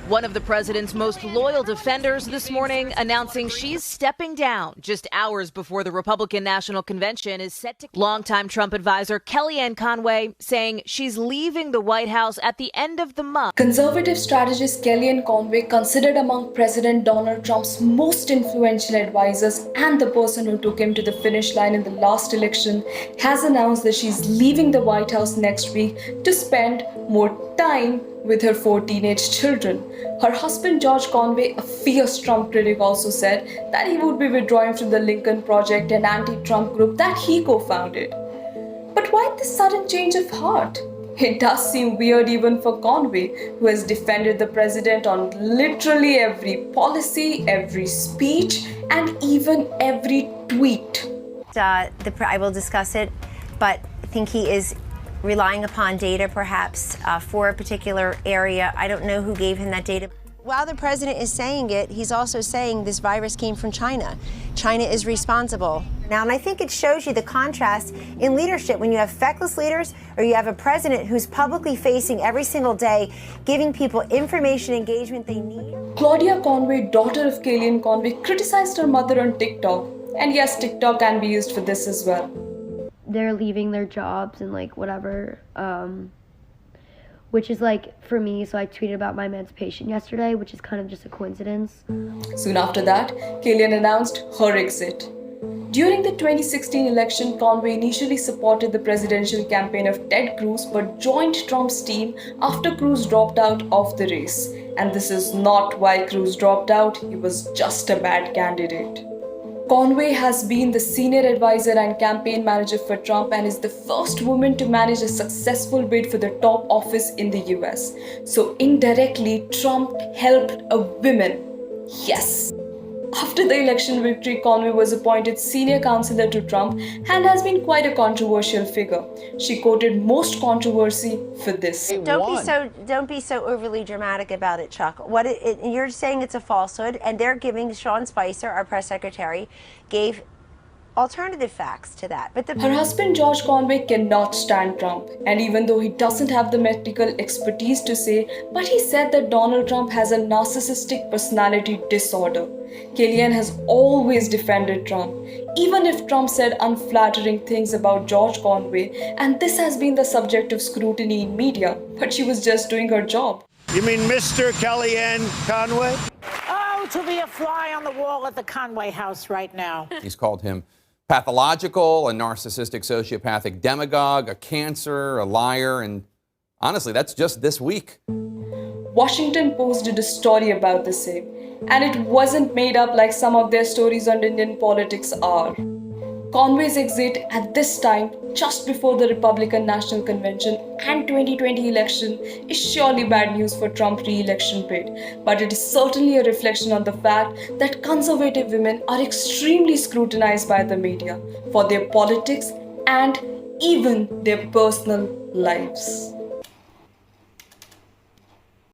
One of the president's most loyal defenders this morning announcing she's stepping down just hours before the Republican National Convention is set to. Longtime Trump advisor Kellyanne Conway saying she's leaving the White House at the end of the month. Conservative strategist Kellyanne Conway, considered among President Donald Trump's most influential advisors and the person who took him to the finish line in the last election, has announced that she's leaving the White House next week to spend more time with her 4 teenage children. Her husband George Conway, a fierce Trump critic, also said that he would be withdrawing from the Lincoln Project, an anti-Trump group that he co-founded. But why this sudden change of heart? It does seem weird even for Conway, who has defended the president on literally every policy, every speech, and even every tweet. I will discuss it, but I think he is relying upon data perhaps for a particular area. I don't know who gave him that data. While the president is saying it, he's also saying this virus came from China. China is responsible. Now, and I think it shows you the contrast in leadership when you have feckless leaders or you have a president who's publicly facing every single day, giving people information engagement they need. Claudia Conway, daughter of Kellyanne Conway, criticized her mother on TikTok. And yes, TikTok can be used for this as well. They're leaving their jobs and like whatever, which is like for me, so I tweeted about my emancipation yesterday, which is kind of just a coincidence. Soon after that, Kellyanne announced her exit. During the 2016 election, Conway initially supported the presidential campaign of Ted Cruz but joined Trump's team after Cruz dropped out of the race. And this is not why Cruz dropped out, he was just a bad candidate. Conway has been the senior advisor and campaign manager for Trump and is the first woman to manage a successful bid for the top office in the US. So indirectly, Trump helped a woman. Yes. After the election victory, Conway was appointed senior counselor to Trump and has been quite a controversial figure. She quoted most controversy for this. Don't be so overly dramatic about it, Chuck. You're saying it's a falsehood, and they're giving Sean Spicer, our press secretary, gave alternative facts to that. But her husband George Conway cannot stand Trump, and even though he doesn't have the medical expertise to say, but he said that Donald Trump has a narcissistic personality disorder. Kellyanne has always defended Trump, even if Trump said unflattering things about George Conway, and this has been the subject of scrutiny in media, but she was just doing her job. You mean Mr. Kellyanne Conway? Oh, to be a fly on the wall at the Conway house right now. He's called him pathological, a narcissistic, sociopathic demagogue, a cancer, a liar, and honestly, that's just this week. Washington Post did a story about the same, and it wasn't made up like some of their stories on Indian politics are. Conway's exit at this time, just before the Republican National Convention and 2020 election, is surely bad news for Trump's re-election bid. But it is certainly a reflection on the fact that conservative women are extremely scrutinized by the media for their politics and even their personal lives.